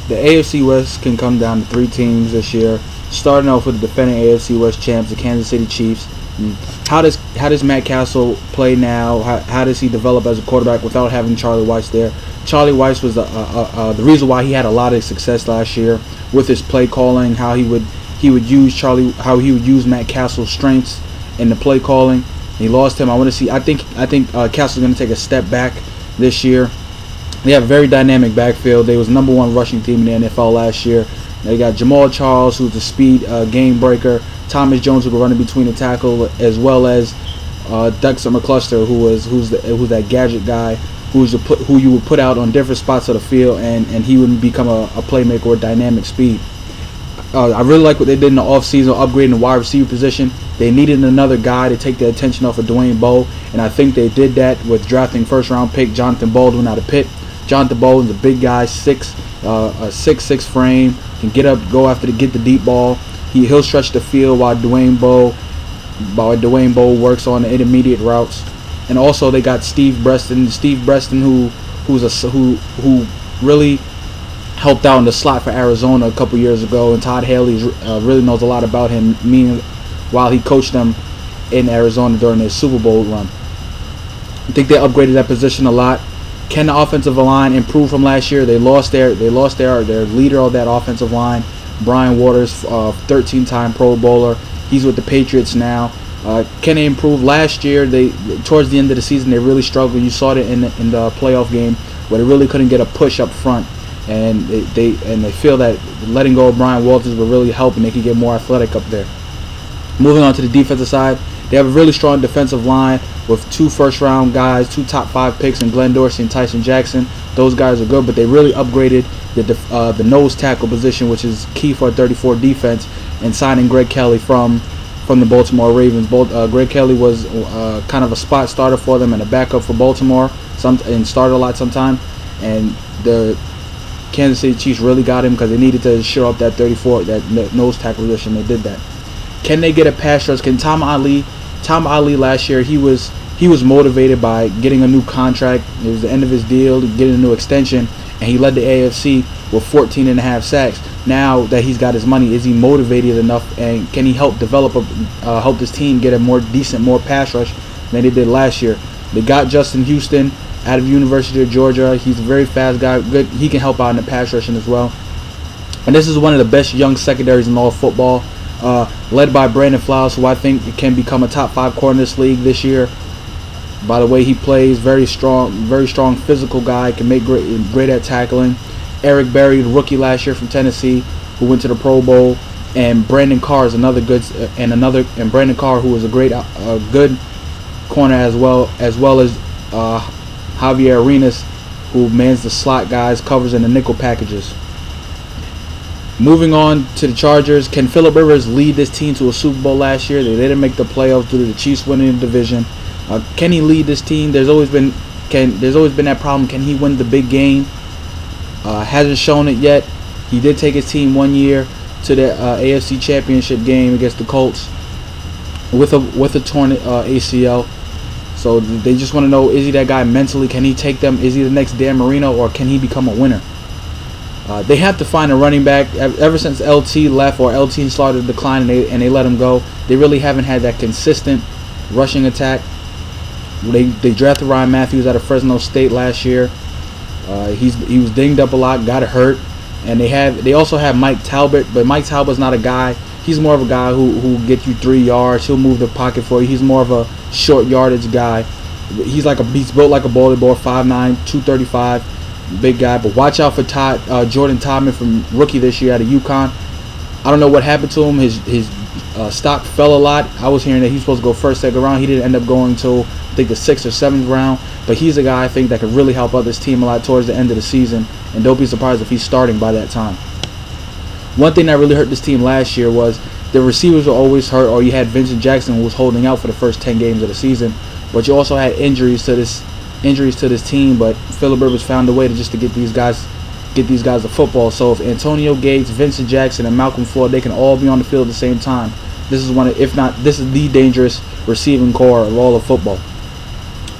the AFC West can come down to 3 teams this year. Starting off with the defending AFC West champs, the Kansas City Chiefs. How does Matt Castle play now? How does he develop as a quarterback without having Charlie Weis there? Charlie Weis was the reason why he had a lot of success last year with his play calling. How he would use Matt Castle's strengths in the play calling. He lost him. I think Castle's going to take a step back this year. They have a very dynamic backfield. They was #1 rushing team in the NFL last year. They got Jamal Charles, who's the speed game breaker. Thomas Jones, who can run in between the tackle, as well as Dexter McCluster, who's that gadget guy, who you would put out on different spots of the field, and he would become a playmaker or dynamic speed. I really like what they did in the offseason, upgrading the wide receiver position. They needed another guy to take the attention off of Dwayne Bowe, and I think they did that with drafting first-round pick Jonathan Baldwin out of Pitt. Jonathan Baldwin's a big guy, 6'6" frame, can get up, go after get the deep ball. He'll stretch the field while Dwayne Bowe works on the intermediate routes. And also they got Steve Breston, who really helped out in the slot for Arizona a couple years ago, and Todd Haley really knows a lot about him, meaning while he coached them in Arizona during their Super Bowl run. I think they upgraded that position a lot. Can the offensive line improve from last year? They lost their leader of that offensive line, Brian Waters, 13-time Pro Bowler. He's with the Patriots now. Can they improve? Last year, towards the end of the season, they really struggled. You saw it in the playoff game where they really couldn't get a push up front, and they feel that letting go of Brian Walters will really help, and they can get more athletic up there. Moving on to the defensive side, they have a really strong defensive line with 2 first-round guys, 2 top 5 picks in Glenn Dorsey and Tyson Jackson. Those guys are good, but they really upgraded the nose tackle position, which is key for a 34 defense, and signing Greg Kelly from the Baltimore Ravens. Greg Kelly was kind of a spot starter for them and a backup for Baltimore, and started a lot sometime. And the Kansas City Chiefs really got him because they needed to shore up that 34, that nose tackle position. They did that. Can they get a pass rush? Can Tom Ali last year, he was motivated by getting a new contract. It was the end of his deal, getting a new extension, and he led the AFC with 14.5 sacks. Now that he's got his money, is he motivated enough, and can he help help this team get a more pass rush than they did last year? They got Justin Houston out of University of Georgia. He's a very fast guy. Good. He can help out in the pass rushing as well. And this is one of the best young secondaries in all of football, led by Brandon Flowers, who I think can become a top 5 corner in this league this year. By the way he plays, very strong physical guy, can make great at tackling. Eric Berry, the rookie last year from Tennessee, who went to the Pro Bowl, and Brandon Carr is another good, and Brandon Carr, who is a good corner as well as Javier Arenas, who mans the slot guys, covers in the nickel packages. Moving on to the Chargers, can Phillip Rivers lead this team to a Super Bowl last year? They didn't make the playoffs due to the Chiefs winning the division. Can he lead this team? There's always been that problem. Can he win the big game? Hasn't shown it yet. He did take his team one year to the AFC Championship game against the Colts with a torn ACL. So they just want to know, is he that guy mentally? Can he take them? Is he the next Dan Marino, or can he become a winner? They have to find a running back. Ever since LT left, or LT started to decline, and they let him go, they really haven't had that consistent rushing attack. They drafted Ryan Matthews out of Fresno State last year. He was dinged up a lot, got hurt, and they also have Mike Talbot, but Mike Talbot's not a guy. He's more of a guy who gets you 3 yards. He'll move the pocket for you. He's more of a short yardage guy. He's built like a bowling ball, 5'9", 235, big guy. But watch out for Jordan Todman, from rookie this year out of UConn. I don't know what happened to him. His stock fell a lot. I was hearing that he was supposed to go first, second round. He didn't end up going till I think the 6th or 7th round. But he's a guy I think that could really help out this team a lot towards the end of the season. And don't be surprised if he's starting by that time. One thing that really hurt this team last year was the receivers were always hurt, or you had Vincent Jackson, who was holding out for the first 10 games of the season. But you also had injuries to this team. But Phillip Rivers found a way to get these guys the football. So if Antonio Gates, Vincent Jackson, and Malcolm Floyd, they can all be on the field at the same time, this is this is the dangerous receiving core of all of football.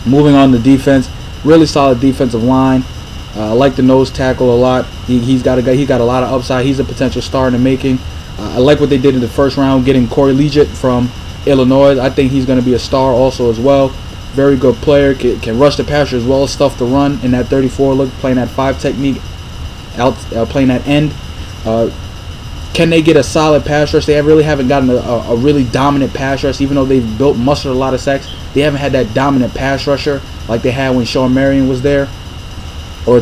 Moving on to defense, really solid defensive line. I like the nose tackle a lot. He's got a lot of upside. He's a potential star in the making. I like what they did in the first round, getting Corey Liuget from Illinois. I think he's going to be a star also as well. Very good player, can rush the passer as well as stuff the run in that 34 look, playing that 5 technique, playing that end. Can they get a solid pass rush? They really haven't gotten a really dominant pass rush, even though they've mustered a lot of sacks. They haven't had that dominant pass rusher like they had when Sean Marion was there, or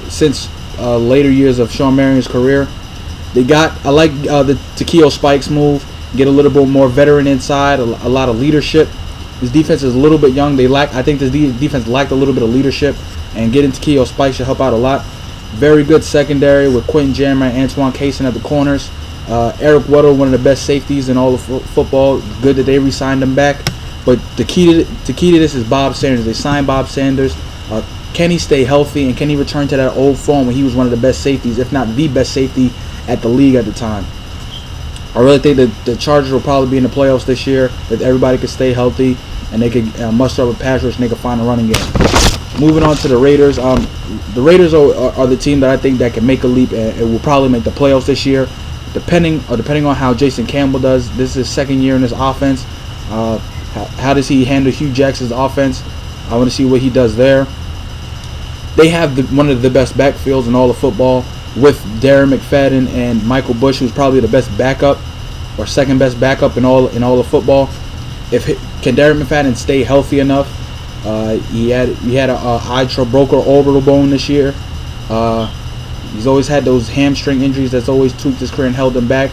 since later years of Sean Marion's career. I like the Takeo Spikes move. Get a little bit more veteran inside, a lot of leadership. This defense is a little bit young. I think this defense lacked a little bit of leadership, and getting Takeo Spikes should help out a lot. Very good secondary with Quentin Jammer and Antoine Cason at the corners. Eric Weddle, one of the best safeties in all of football. Good that they re-signed him back. But the key to this is Bob Sanders. They signed Bob Sanders. Can he stay healthy, and can he return to that old form when he was one of the best safeties, if not the best safety at the league at the time? I really think that the Chargers will probably be in the playoffs this year if everybody could stay healthy and they could muster up a pass rush and they could find a running game. Moving on to the Raiders. The Raiders are the team that I think that can make a leap and will probably make the playoffs this year, depending on how Jason Campbell does. This is his second year in this offense. How does he handle Hugh Jackson's offense? I want to see what he does there. They have one of the best backfields in all of football, with Darren McFadden and Michael Bush, who's probably the best backup or second best backup in all of football. Can Darren McFadden stay healthy enough? He had a broken orbital bone this year. He's always had those hamstring injuries that's always tweaked his career and held him back.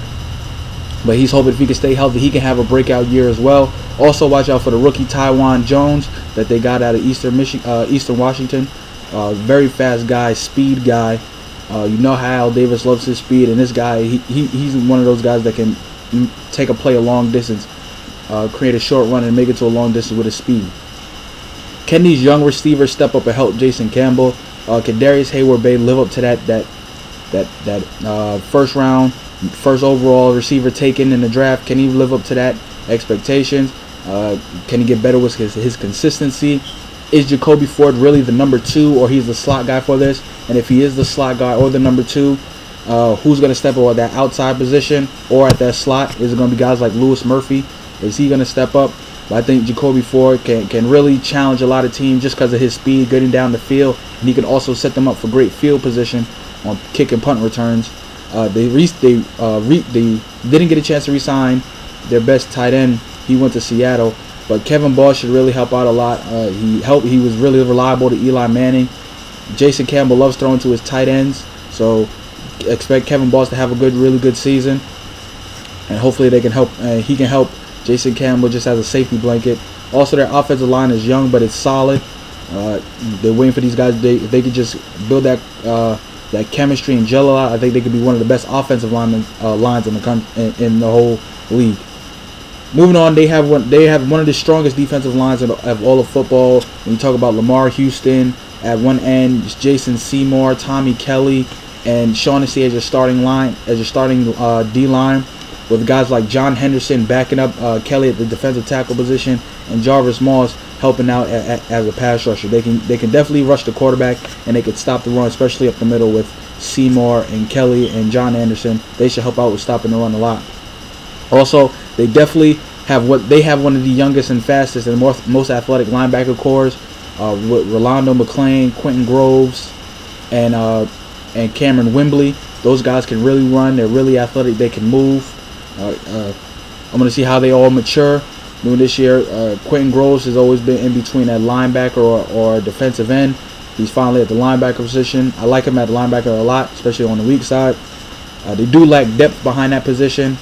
But he's hoping if he can stay healthy, he can have a breakout year as well. Also, watch out for the rookie Tywan Jones that they got out of Eastern Washington. Very fast guy, speed guy. You know how Al Davis loves his speed, and this guy, he's one of those guys that can take a play a long distance, create a short run, and make it to a long distance with his speed. Can these young receivers step up and help Jason Campbell? Can Darius Hayward-Bay live up to that first overall receiver taken in the draft? Can he live up to that expectations? Can he get better with his consistency? Is Jacoby Ford really the number 2, or he's the slot guy for this? And if he is the slot guy or the number 2, who's going to step up at that outside position or at that slot? Is it going to be guys like Louis Murphy? Is he going to step up? But I think Jacoby Ford can really challenge a lot of teams just because of his speed, getting down the field, and he can also set them up for great field position on kick and punt returns. They didn't get a chance to re-sign their best tight end. He went to Seattle. But Kevin Boss should really help out a lot. He was really reliable to Eli Manning. Jason Campbell loves throwing to his tight ends, so expect Kevin Boss to have a really good season, and hopefully they can help. He can help Jason Campbell just as a safety blanket. Also, their offensive line is young, but it's solid. They're waiting for these guys. If they could just build that chemistry and gel a lot, I think they could be one of the best offensive lines in the whole league. Moving on, they have one of the strongest defensive lines of all of football. When you talk about Lamar Houston at one end, Jason Seymour, Tommy Kelly, and Shaughnessy as your starting D-line, with guys like John Henderson backing up Kelly at the defensive tackle position, and Jarvis Moss helping out as a pass rusher. They can definitely rush the quarterback, and they can stop the run, especially up the middle with Seymour and Kelly and John Anderson. They should help out with stopping the run a lot. Also, they definitely have one of the youngest and fastest and most athletic linebacker corps, with Rolando McClain, Quentin Groves, and Cameron Wembley. Those guys can really run. They're really athletic. They can move. I'm going to see how they all mature during this year. Quentin Groves has always been in between that linebacker or defensive end. He's finally at the linebacker position. I like him at the linebacker a lot, especially on the weak side. They do lack depth behind that position,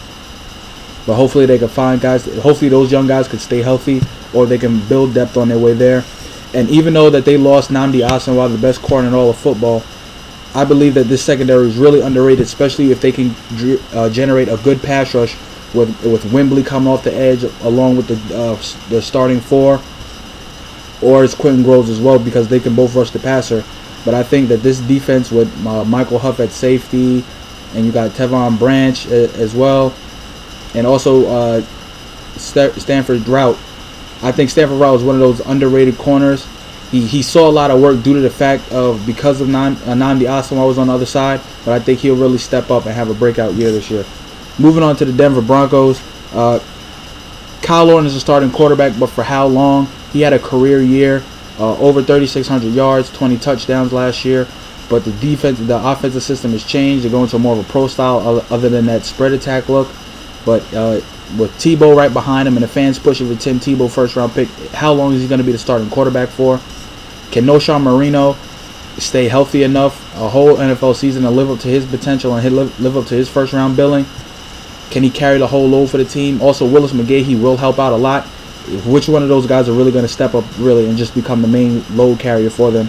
but hopefully they can find guys. Hopefully those young guys can stay healthy, or they can build depth on their way there. And even though that they lost Nnamdi Asomugha, the best corner in all of football, I believe that this secondary is really underrated, especially if they can generate a good pass rush with Wembley coming off the edge along with the starting 4, or it's Quentin Groves as well, because they can both rush the passer. But I think that this defense with Michael Huff at safety, and you got Tevon Branch as well, and also Stanford Drought. I think Stanford Drought is one of those underrated corners. he saw a lot of work due to the fact of because of Nnamdi Asomugha was on the other side, but I think he'll really step up and have a breakout year this year. Moving on to the Denver Broncos, Kyle Orton is a starting quarterback, but for how long? He had a career year, over 3,600 yards, 20 touchdowns last year. But the offensive system has changed. They're going to more of a pro style, other than that spread attack look. But with Tebow right behind him and the fans pushing for Tim Tebow first-round pick, how long is he going to be the starting quarterback for? Can Noshawn Marino stay healthy enough a whole NFL season to live up to his potential and live up to his first-round billing? Can he carry the whole load for the team? Also, Willis McGahee will help out a lot. Which one of those guys are really going to step up really and just become the main load carrier for them?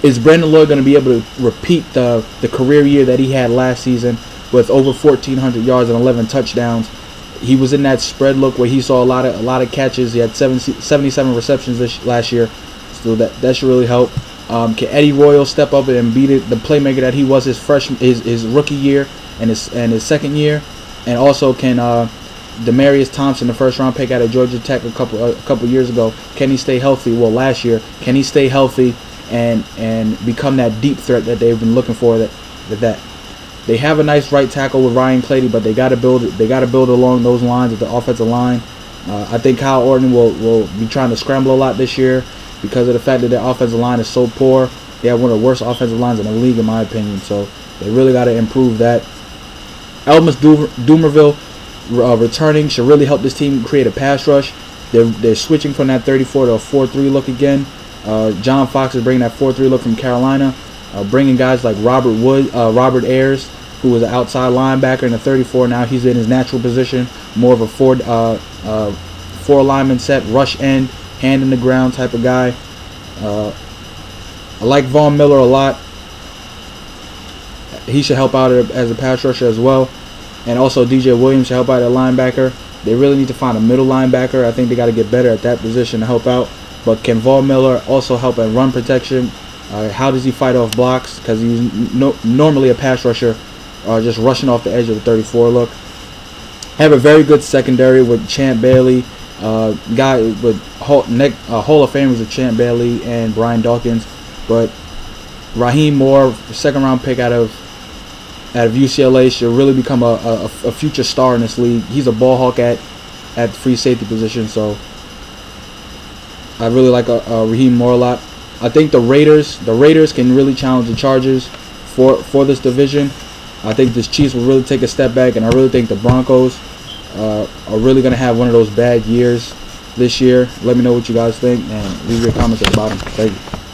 Is Brandon Lloyd going to be able to repeat the career year that he had last season with over 1,400 yards and 11 touchdowns? He was in that spread look where he saw a lot of catches. He had 77 receptions last year, so that should really help. Can Eddie Royal step up and be the playmaker that he was his rookie year and his second year? And also, can Demarius Thompson, the first-round pick out of Georgia Tech a couple years ago, can he stay healthy? Well, last year, can he stay healthy and become that deep threat that they've been looking for? That they have a nice right tackle with Ryan Clady, but they got to build along those lines with the offensive line. I think Kyle Orton will be trying to scramble a lot this year because of the fact that their offensive line is so poor. They have one of the worst offensive lines in the league, in my opinion. So they really got to improve that. Elvis Dumervil returning should really help this team create a pass rush. They're switching from that 34 to a 4-3 look again. John Fox is bringing that 4-3 look from Carolina, bringing guys like Robert Ayers, who was an outside linebacker in the 34. Now he's in his natural position, more of a four lineman set, rush end, hand in the ground type of guy. I like Von Miller a lot. He should help out as a pass rusher as well. And also DJ Williams should help out at linebacker. They really need to find a middle linebacker. I think they got to get better at that position to help out. But can Von Miller also help at run protection? How does he fight off blocks? Because he's normally a pass rusher, just rushing off the edge of the 34 look. Have a very good secondary with Champ Bailey, guy with Hall of Famers of Champ Bailey and Brian Dawkins. But Raheem Moore, second-round pick out of UCLA, should really become a future star in this league. He's a ball hawk at the free safety position, so I really like Raheem Moore a lot. I think the Raiders can really challenge the Chargers for this division. I think the Chiefs will really take a step back, and I really think the Broncos are really going to have one of those bad years this year. Let me know what you guys think, and leave your comments at the bottom. Thank you.